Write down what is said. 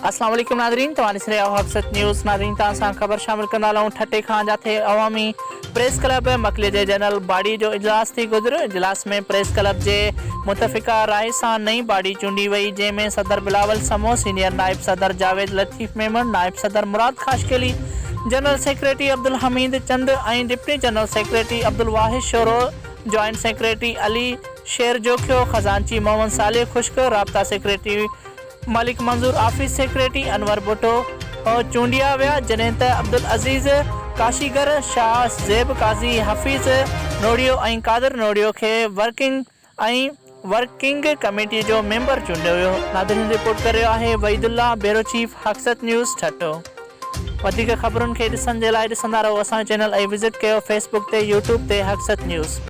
अस्सलाम वालेकुम नादरीन, तव्हां ॾिसी रहिया आहियो हक़सत न्यूज़। नादरीन, तव्हां सां ख़बर शामिल कंदा हलूं। ठटे खां जाथे अवामी प्रेस क्लब मकले जे जनरल बॉडी जो इजलास थी गुज़रियो। इजलास में प्रेस क्लब जे मुतफ़िक़ा राय सां नई बॉडी चूंडी वई, जंहिंमें सदर बिलावल समो, सीनियर नायब सदर जावेद लतीफ़ मेमन, नायब सदर मुराद खाशकेली, जनरल सेक्रेटरी अब्दुल हमीद चंद ऐं डिप्टी जनरल सेक्रेटरी अब्दुल वाहिद शोरो, जॉइंट सेक्रेटरी अली शेर जोखियो, खजानची मोहम्मद साले खुश्क, राब्ता सेक्रेटरी मलिक मंजूर, ऑफिस सेक्रेटरी अनवर भुट्टो चूंडिया विया, जॾहिं त अब्दुल अज़ीज़ काशीगर, शाह ज़ेब काज़ी, हफ़ीज़ नोड़ियो ऐं कादिर नोड़ियो खे वर्किंग कमेटी जो मेंबर चूंडियो वियो। नादरीन, रिपोर्ट करे रहियो आहे वहीदुल्लाह, ब्यूरो चीफ, हक़सत न्यूज़ ठटो। वधीक ख़बरुनि खे ॾिसण जे लाइ ॾिसंदा रहो असांजो चैनल ऐं विज़िट कयो फेसबुक ते, यूट्यूब ते हक़सत न्यूज़।